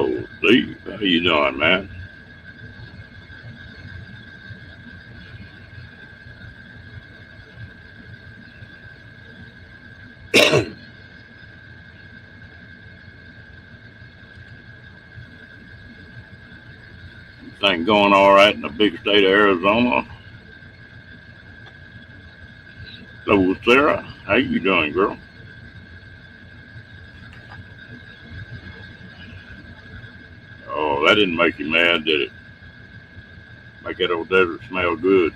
Hello, Steve. How you doing, man? Thing going all right in the big state of Arizona? Hello, Sarah. How you doing, girl? Oh, that didn't make you mad, did it? Make that old desert smell good.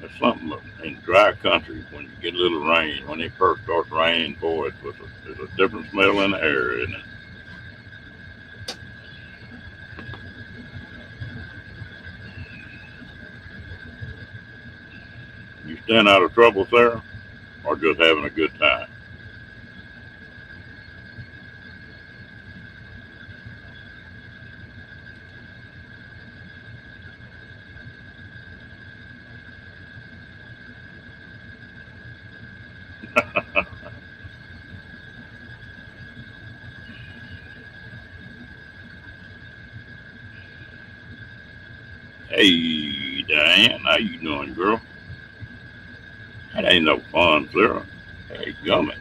There's something in dry country when you get a little rain. When it first starts raining, boy, there's a different smell in the air, isn't it? You staying out of trouble, Sarah, or just having a good time? Hey, Diane, how you doing, girl? That ain't no fun, Sarah. Hey, gummy.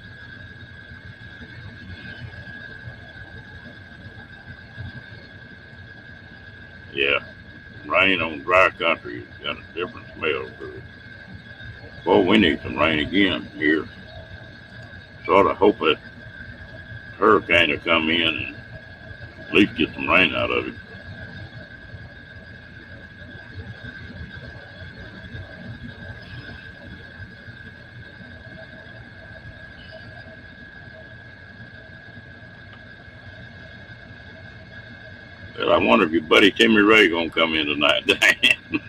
Yeah, rain on dry country has got a different smell to it. Well, we need some rain again here. Sort of hope that hurricane will come in and at least get some rain out of it. But I wonder if your buddy Timmy Ray gonna come in tonight, Dan.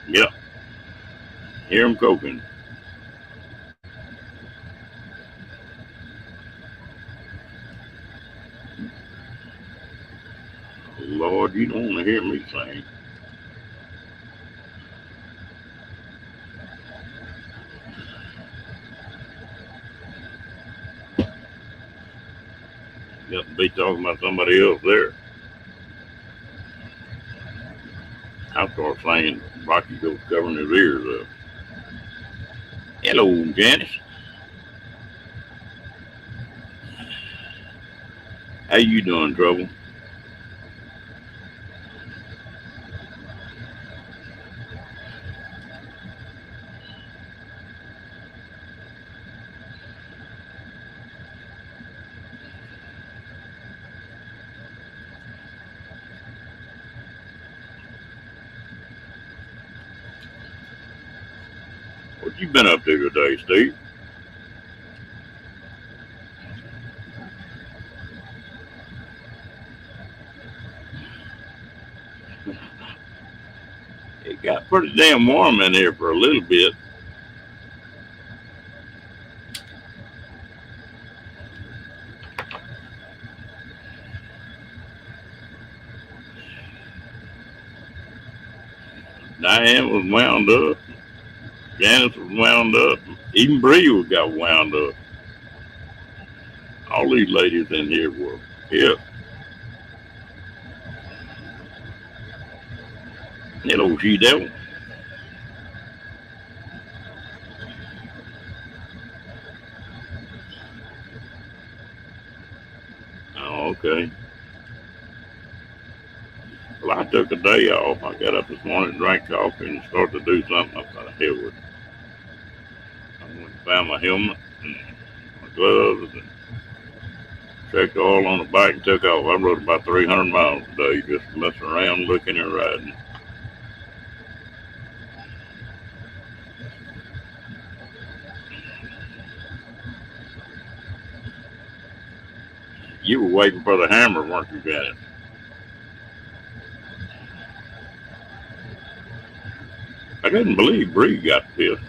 Yep, hear him cooking. Lord, you don't want to hear me sing. You got to be talking about somebody else there. I'll start singing. Rocky goes covering his ears up. Hello, Janice. How you doing, Trouble? What you been up to today, Steve? It got pretty damn warm in here for a little bit. Diane was wound up. Janice was wound up. Even Bree got wound up. All these ladies in here were, yeah. Hello, she devil. Oh, okay. Well, I took a day off. I got up this morning, drank coffee, and started to do something. I thought, hell with it. I went and found my helmet and my gloves and checked oil on the bike and took off. I rode about 300 miles a day just messing around, looking and riding. You were waiting for the hammer, weren't you, Janet? I couldn't believe Bree got pissed.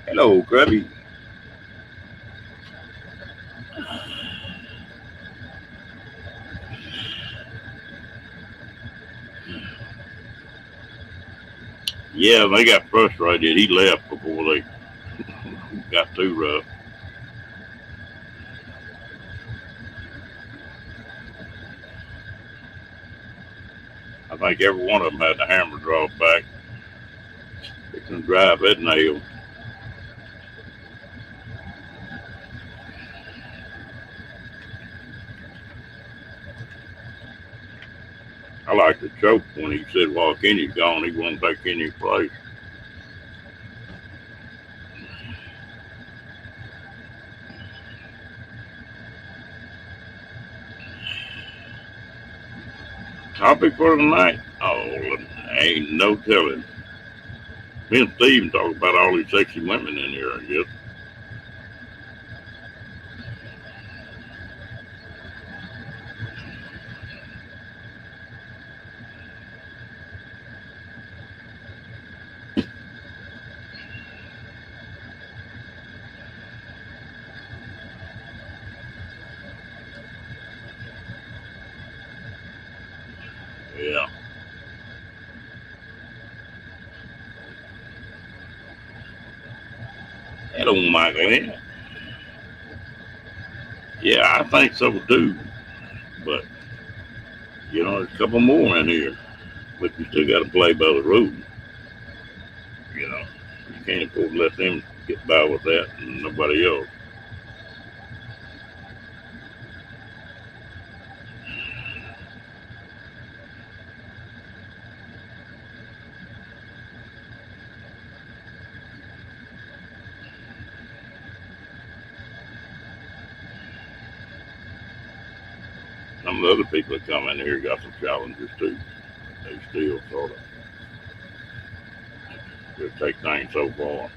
Hello, Krabby. Yeah, they got frustrated. He left before they got too rough. I think every one of them had the hammer drawn back. They can drive that nail. I like to choke when he said, "Well, Kenny's gone. He won't take Kenny's place." Topic for tonight? Oh, ain't no telling. Me and Steve talk about all these sexy women in here, I guess. Yeah. Hello, Michael. Yeah, I think so too. But, there's a couple more in here. But you still got to play by the rules. You know, you can't afford to let them get by with that and nobody else. Some of the other people that come in here got some challenges too. They still sort of just take things so far.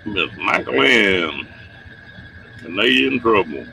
Miss Michael Ann, Canadian Trouble.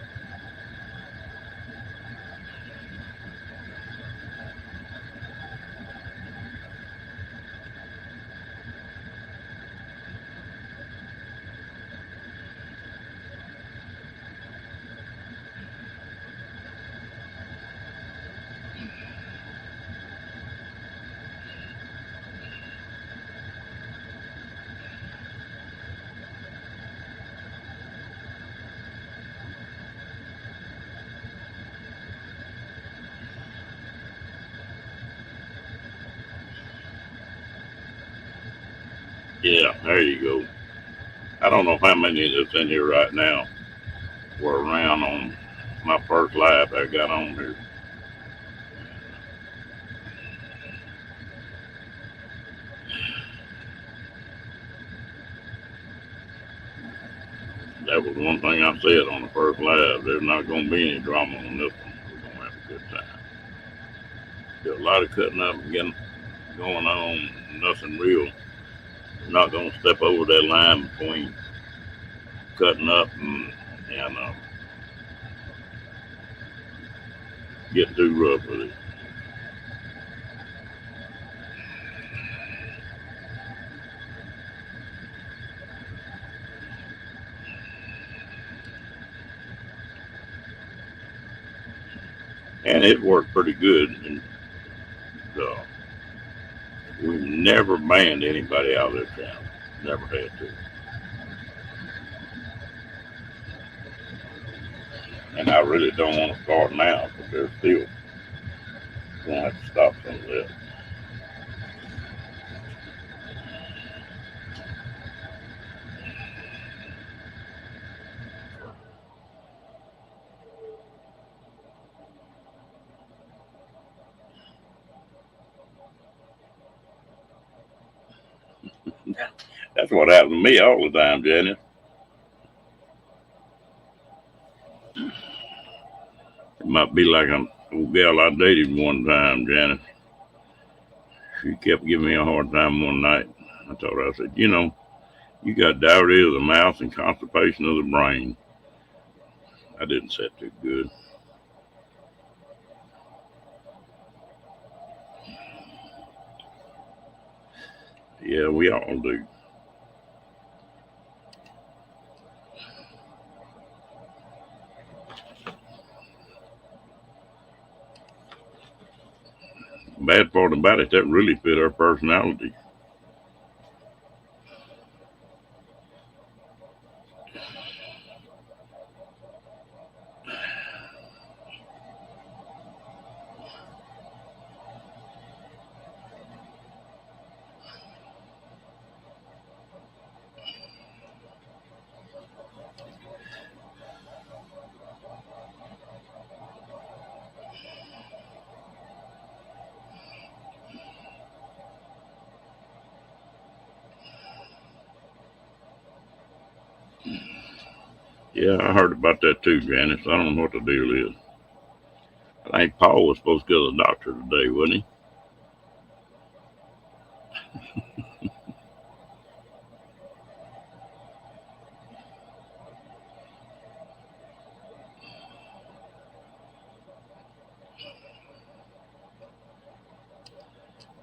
Yeah, there you go. I don't know how many that's in here right now were around on my first live I got on here. That was one thing I said on the first live. There's not going to be any drama on this one. We're going to have a good time. There's a lot of cutting up and getting going on. Nothing real. We're not going to step over that line between cutting up and get too rough with it. And it worked pretty good. And uh, we've never banned anybody out of this channel. Never had to. And I really don't want to start now because there's still going to have to stop some of that. That's what happened to me all the time, Janice. It might be like a old gal I dated one time, Janice. She kept giving me a hard time one night. I told her, I said, you got diarrhea of the mouth and constipation of the brain. I didn't set too good. Yeah, we all do. Bad part about it, that really fit our personality. Yeah, I heard about that too, Janice. I don't know what the deal is. I think Paul was supposed to go to the doctor today, wasn't he?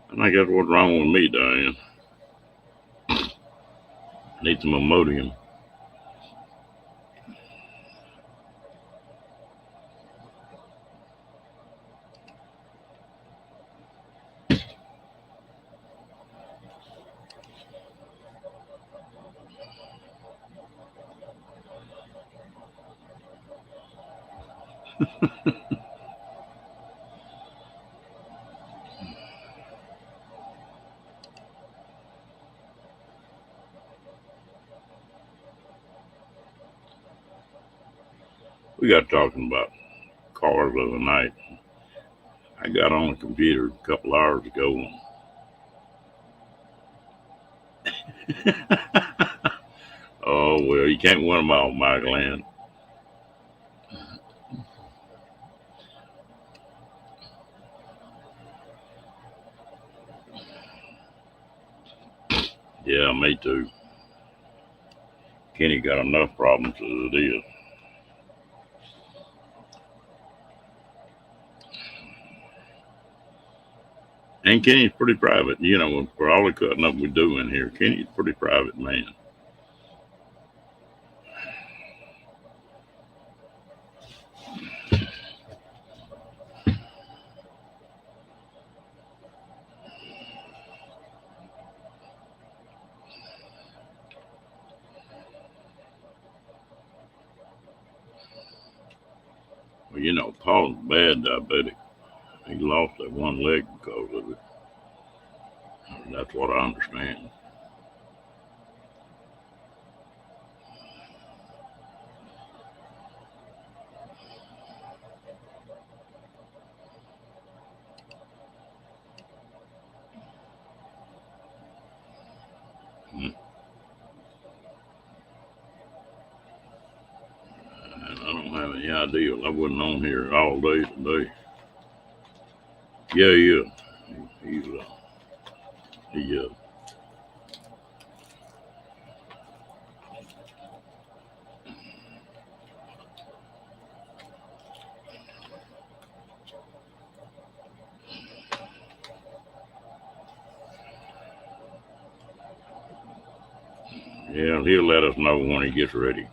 I think that's what's wrong with me, Diane. I need some Imodium. We got talking about cars the other night. I got on the computer a couple hours ago. Oh, well, you can't win them all, Michael Ann. Yeah, me too. Kenny got enough problems as it is. And Kenny's pretty private, for all the cutting up we do in here. Kenny's a pretty private man. Well, Paul's bad diabetic. He lost that one leg because of it. That's what I understand. Hmm. And I don't have any idea. I wasn't on here all day today. Yeah, yeah. He yeah, he'll let us know when he gets ready.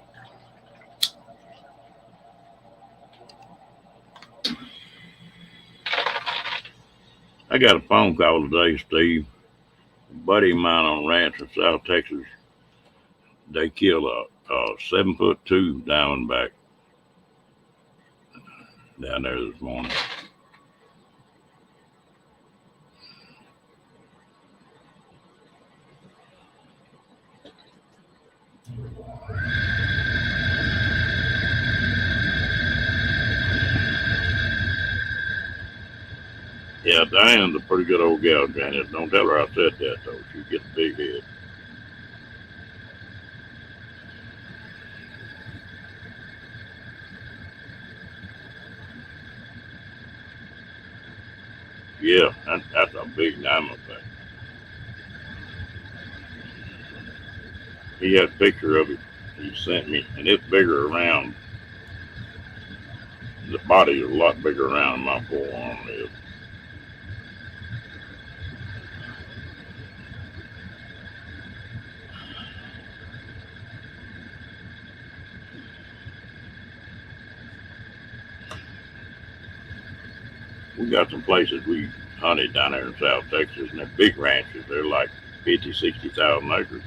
I got a phone call today, Steve. A buddy of mine on a ranch in South Texas. They killed a 7'2" diamondback down there this morning. Yeah, Diane's a pretty good old gal, Janice. Don't tell her I said that, though. She gets a big head. Yeah, that's a big diamondback. He had a picture of it he sent me, and it's bigger around. The body is a lot bigger around than my forearm is. We got some places we hunted down there in South Texas, and they're big ranches. They're like 50, 60,000 acres.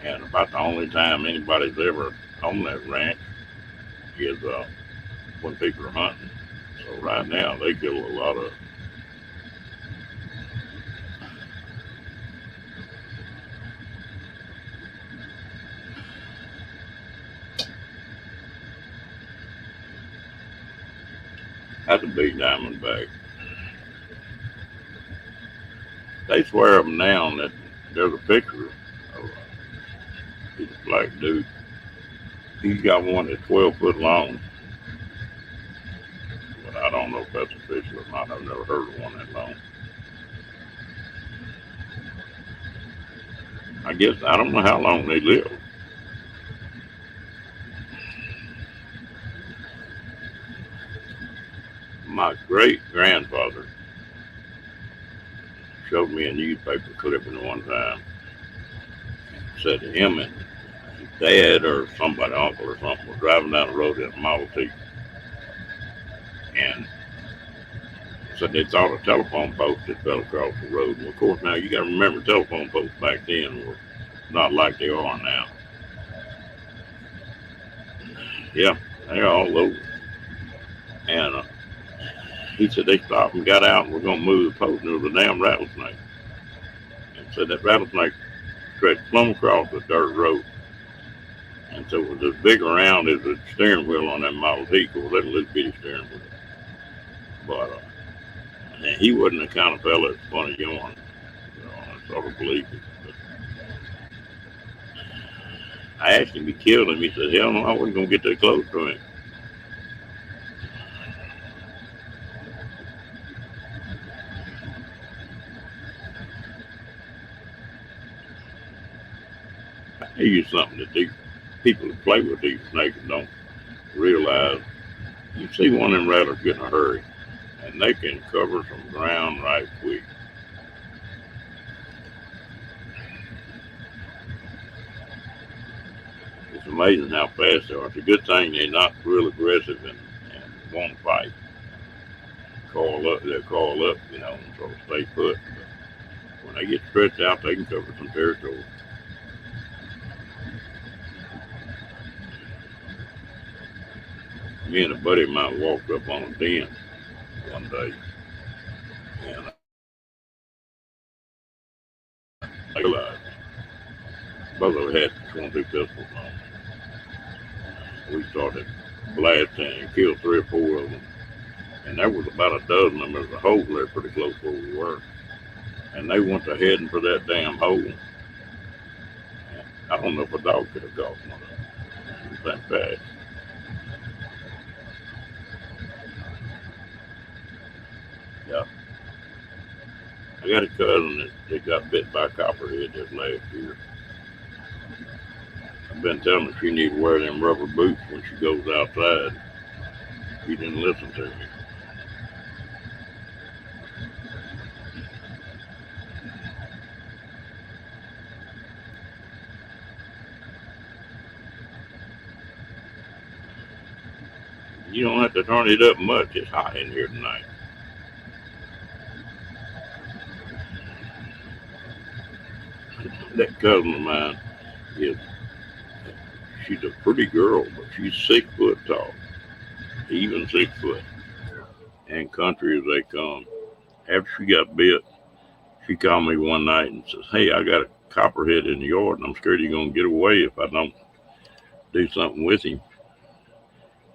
And about the only time anybody's ever on that ranch is when people are hunting. So right now they kill a lot of. That's a big diamondback. They swear up and down that there's a picture of he's a black dude. He's got one that's 12 foot long, but I don't know if that's official or not. I've never heard of one that long. I guess I don't know how long they live. My great grandfather showed me a newspaper clipping one time. Said him and his dad or somebody, uncle or something, was driving down the road in a Model T, and said they thought a telephone post had fell across the road. And of course, now you got to remember telephone posts back then were not like they are now. Yeah, they're all over. And he said they stopped and got out and we're going to move the post, and there was a damn rattlesnake. And said that rattlesnake stretched plumb across the dirt road. And so it was as big around as the steering wheel on that Model T, because that little bitty steering wheel. But and he wasn't the kind of fella that's funny yarn. I sort of believed it. But I asked him if he killed him. He said, hell no, I wasn't going to get that close to him. Here's something that these people that play with these snakes don't realize. You see one of them rattlers get in a hurry, and they can cover some ground right quick. It's amazing how fast they are. It's a good thing they're not real aggressive and won't fight. Call up, they'll call up, and sort of stay put. But when they get stretched out, they can cover some territory. Me and a buddy of mine walked up on a den one day, and I realized both of us had 22 pistols on. We started blasting and killed 3 or 4 of them. And there was about a dozen of them. There was a hole there pretty close where we were. And they went to heading for that damn hole. And I don't know if a dog could have got one of them. It was that bad. Yeah. I got a cousin that got bit by a copperhead just last year. I've been telling her she needs to wear them rubber boots when she goes outside. She didn't listen to me. You don't have to turn it up much. It's hot in here tonight. That cousin of mine is, she's a pretty girl, but she's 6 foot tall, even 6 foot, and country as they come. After she got bit, she called me one night and says, "Hey, I got a copperhead in the yard, and I'm scared he's gonna get away if I don't do something with him."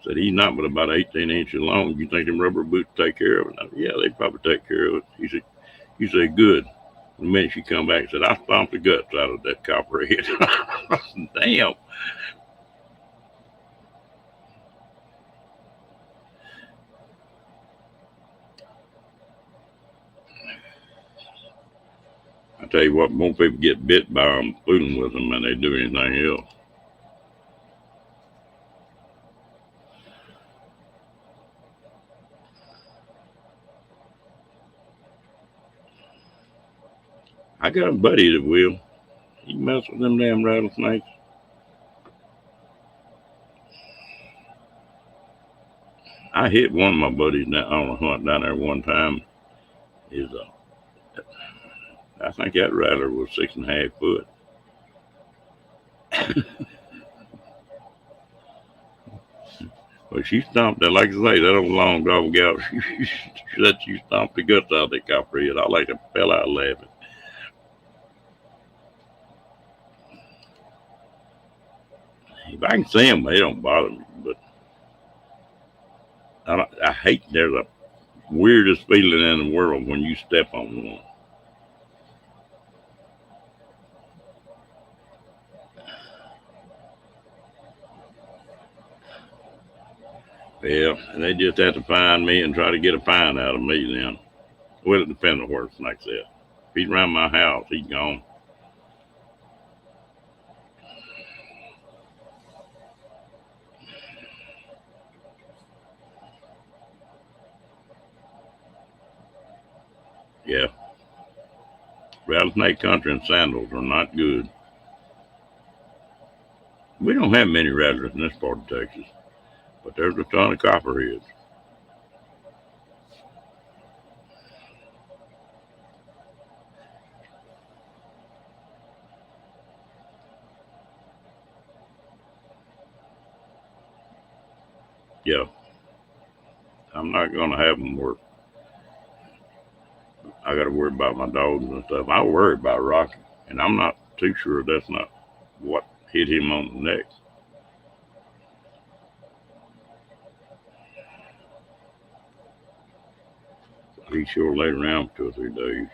Said he's not but about 18 inches long. You think them rubber boots take care of it? I said, yeah, they probably take care of it. He said, good. The minute she come back, said, I stomped the guts out of that copperhead. Damn. I tell you what, more people get bit by them fooling with them than they do anything else. I got a buddy that will. He mess with them damn rattlesnakes. I hit one of my buddies down on a hunt down there one time. Is I think that rattler was 6.5 foot. Well, she stomped that, like I say, that old long dog gal. She stomped the guts out of that copperhead. I like to fell out laughing. If I can see them, they don't bother me. But I hate. There's the weirdest feeling in the world when you step on one. Well, they just have to find me and try to get a pint out of me then. Well, it depends on where the snake's at. If he's around my house, he's gone. Yeah, rattlesnake country and sandals are not good. We don't have many rattlers in this part of Texas, but there's a ton of copperheads. Yeah, I'm not going to have them work. I got to worry about my dogs and stuff. I worry about Rocky, and I'm not too sure that's not what hit him on the neck. He sure laid around for 2 or 3 days.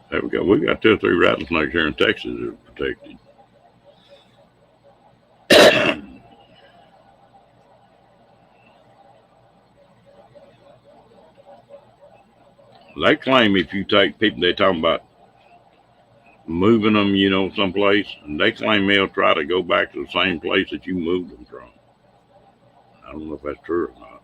There we go. We got 2 or 3 rattlesnakes here in Texas that are protected. They claim if you take people, they talking about moving them, someplace, and they claim they'll try to go back to the same place that you moved them from. I don't know if that's true or not.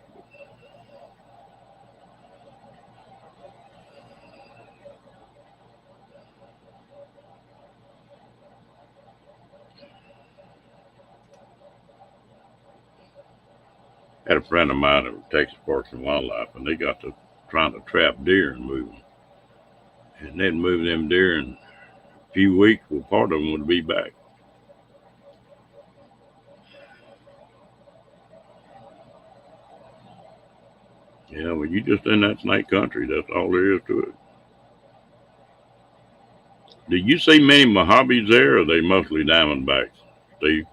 I had a friend of mine at Texas Parks and Wildlife, and they got to trying to trap deer and move them. And they'd move them deer in a few weeks, well, part of them would be back. Yeah, well, you just in that snake country. That's all there is to it. Do you see many Mojaves there, or are they mostly Diamondbacks, Steve?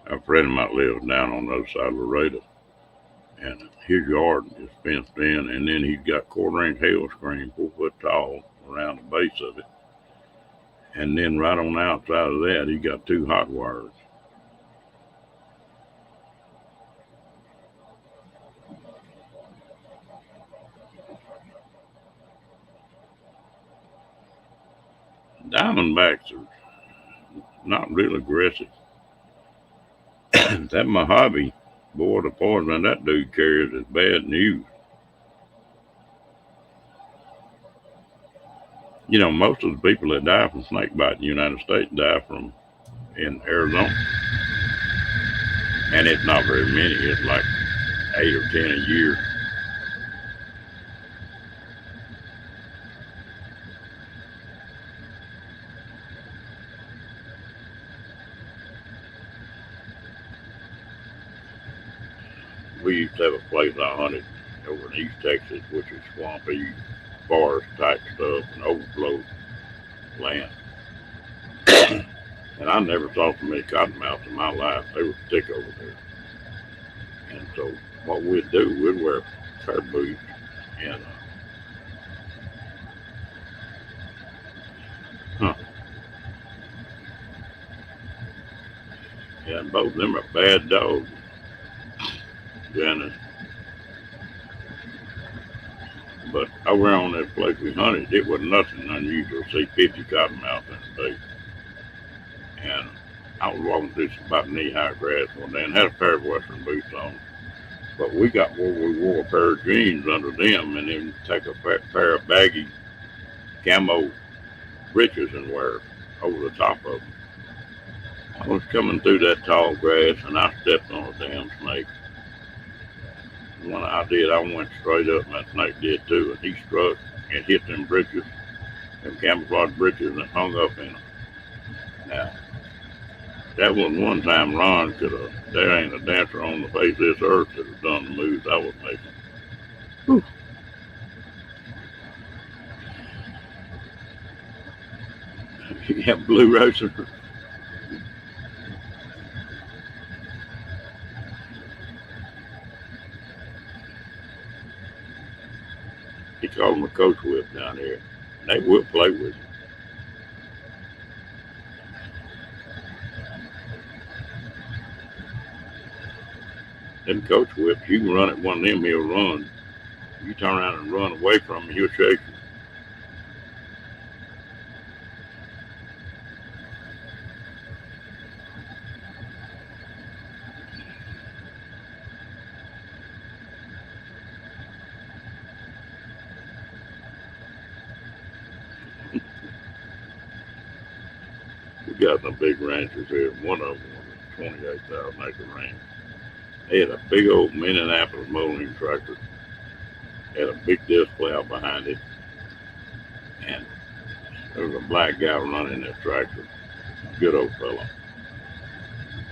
A friend of mine lives down on the other side of Laredo, and his yard is fenced in, and then he's got quarter-inch hail screen, 4 foot tall, around the base of it. And then right on the outside of that, he got 2 hot wires. Diamondbacks are not real aggressive. That Mojave, boy, the poison that dude carries is bad news. Most of the people that die from snake bite in the United States die from in Arizona, and it's not very many. It's like 8 or 10 a year. We used to have a place I hunted over in East Texas, which is swampy, forest type stuff and overflow land. And I never saw so many cottonmouths in my life. They were thick over there. And so what we'd do, we'd wear a pair of boots and huh, and both of them are bad dogs. Dennis. But over on that place we hunted, it was nothing unusual to see 50 cottonmouths in a day. And I was walking through about knee-high grass one day and had a pair of Western boots on. But we wore a pair of jeans under them and then take a pair of baggy camo breeches and wear over the top of them. I was coming through that tall grass and I stepped on a damn snake. And when I did, I went straight up and that snake did too. And he struck and hit them breeches, them camouflage breeches, and hung up in them. Now, that was one time Ron could have, there ain't a dancer on the face of this earth that have done the moves I was making. Whew. Yeah, Blue Racer. He called him a coach whip down there. And they will play with him. Them coach whips, you can run at one of them, he'll run. You turn around and run away from him, he'll shake you. We got some big ranches here. One of them was a 28,000 acre ranch. They had a big old Minneapolis mowing tractor. Had a big disc plow behind it. And there was a black guy running that tractor. Good old fella.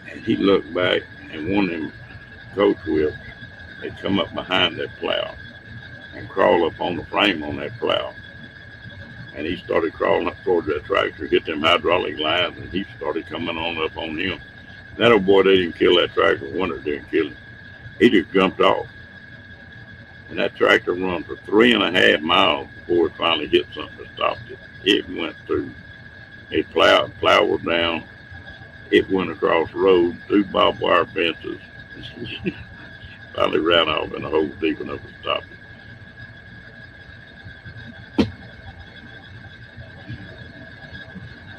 And he looked back and one of them coach whips had come up behind that plow and crawled up on the frame on that plow. And he started crawling up towards that tractor, hit them hydraulic lines, and he started coming on up on him. That old boy, they didn't kill that tractor. Winter didn't kill him. He just jumped off. And that tractor run for 3.5 miles before it finally hit something that stopped it. It went through. It plow was down. It went across the road, through barbed wire fences. Finally ran off in a hole deep enough to stop it.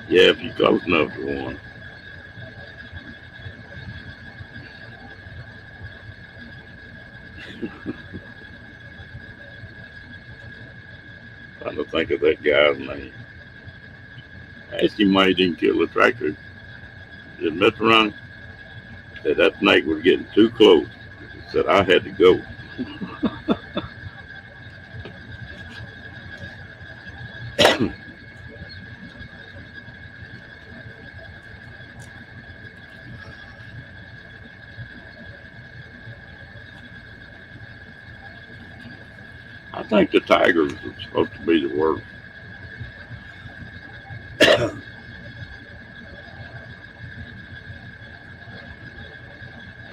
Yeah, if you're close enough to one. Trying to think of that guy's name. I asked him why he didn't kill the tractor. Did Mr. Ronnie? Said that snake was getting too close. He said I had to go. I think the tigers are supposed to be the worst.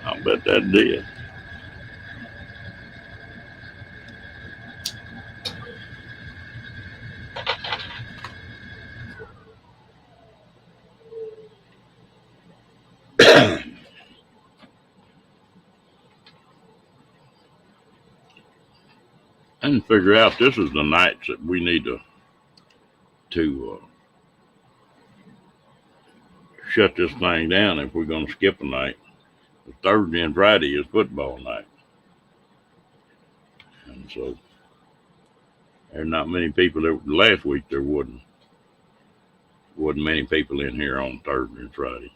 I bet that did. And figure out this is the nights that we need to shut this thing down if we're going to skip a night. Thursday and Friday is football night. And so there's not many people there. Last week there wasn't many people in here on Thursday and Friday.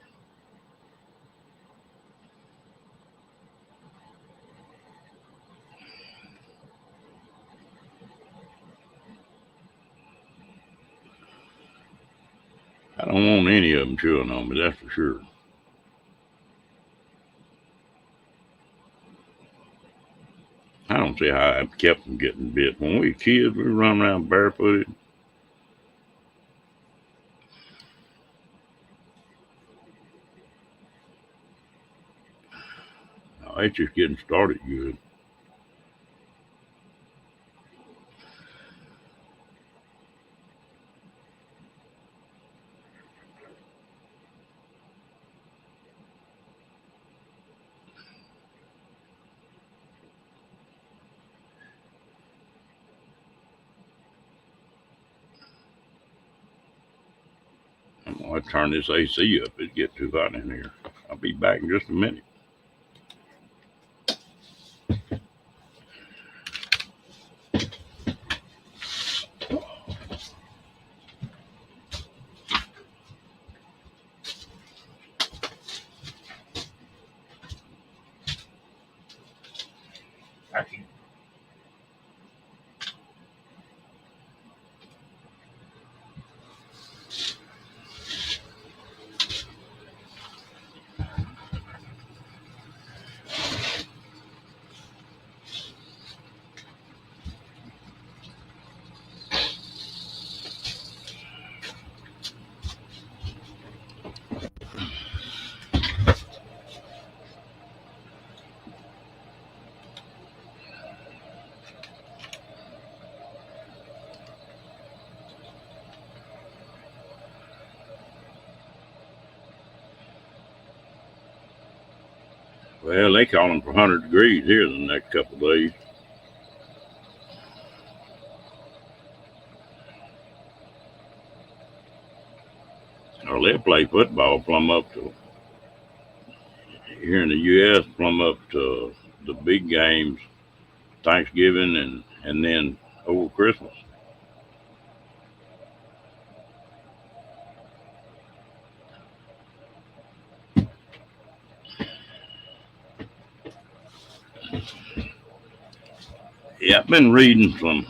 I don't want any of them chewing on me, that's for sure. I don't see how I kept from getting bit. When we were kids, we run around barefooted. Now, it's just getting started good. I'm going to turn this AC up. It get too hot in here. I'll be back in just a minute. Well, they calling for 100 degrees here in the next couple of days. Or they'll play football plumb up to, here in the U.S., plumb up to the big games, Thanksgiving and then over Christmas. Yeah, I've been reading some,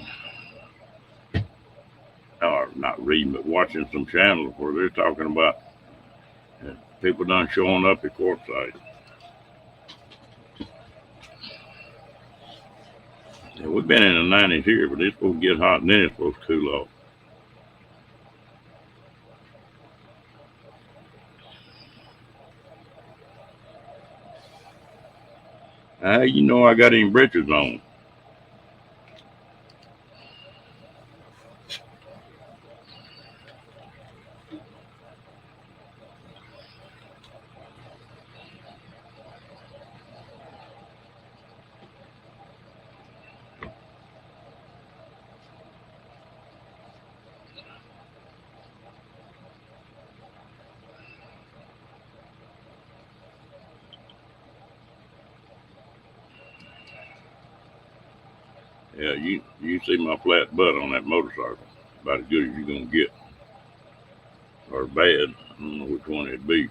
or not reading, but watching some channels where they're talking about people done showing up at courtside. Yeah, we've been in the 90s here, but it's supposed to get hot and then it's supposed to cool off. You know I got any britches on. Yeah, you see my flat butt on that motorcycle. About as good as you're gonna get. Or bad. I don't know which one it'd be.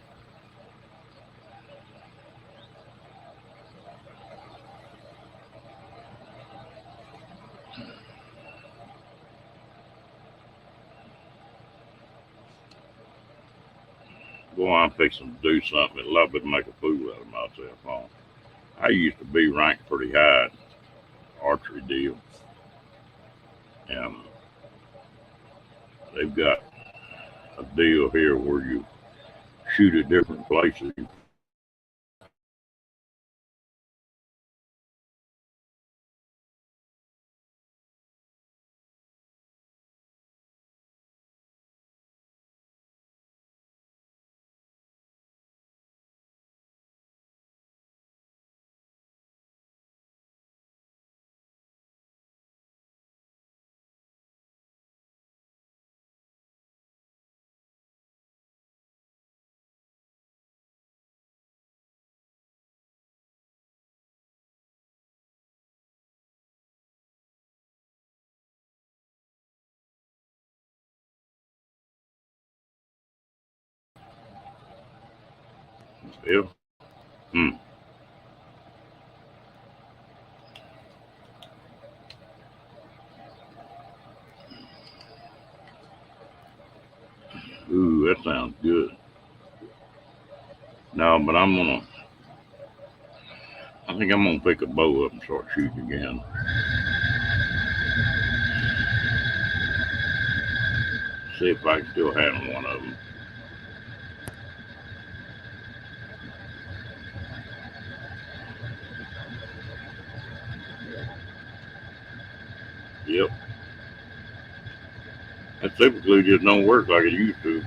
Boy, I'm fixing to do something that'll a lot bit make a fool out of myself on. I used to be ranked pretty high in archery deal. And they've got a deal here where you shoot at different places. Yeah. Hmm. Ooh, that sounds good. No, but I'm I think I'm gonna pick a bow up and start shooting again. See if I can still handle one of them. Yep. That super glue just don't work like it used to.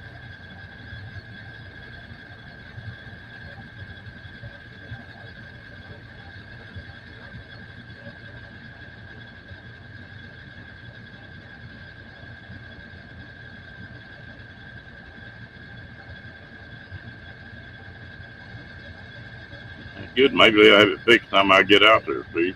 Good. Maybe they'll have it fixed time I get out there, Steve.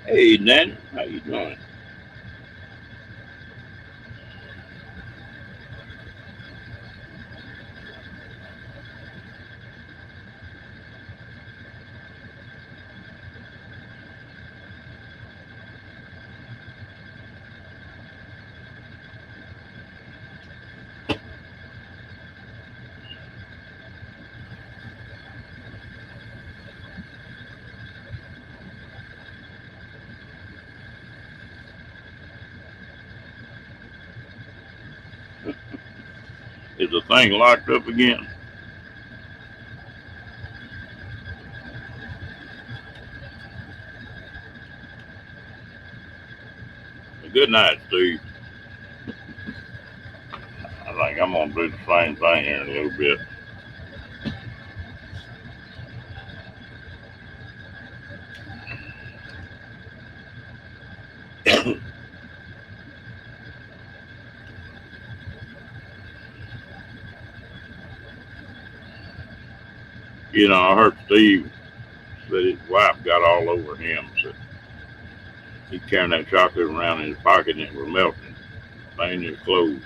Hey, Nan, how you doing? Is the thing locked up again? Good night, Steve. I think I'm gonna do the same thing here in a little bit. You know, I heard Steve said his wife got all over him. So he carrying that chocolate around in his pocket and it was melting, staining his clothes.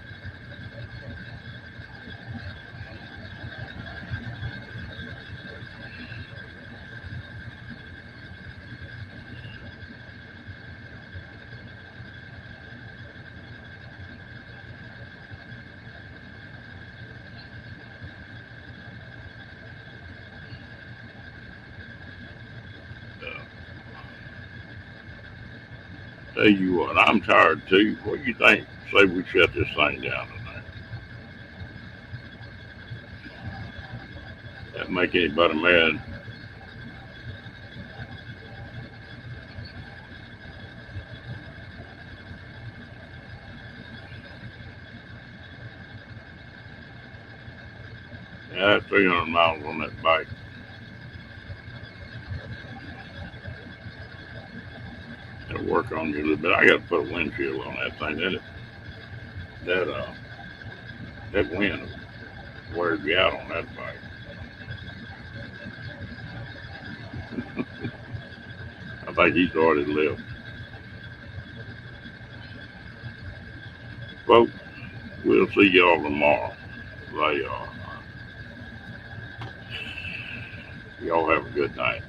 Uh, Tell you what, I'm tired too. What do you think? Say we shut this thing down tonight. That make anybody mad? Yeah, that's 300 miles on that bike. It'll work on you a little bit. I got to put a windshield on that thing. That uh, that wind wears you out on that bike. I think he's already left. Folks, we'll see y'all tomorrow. They, y'all have a good night.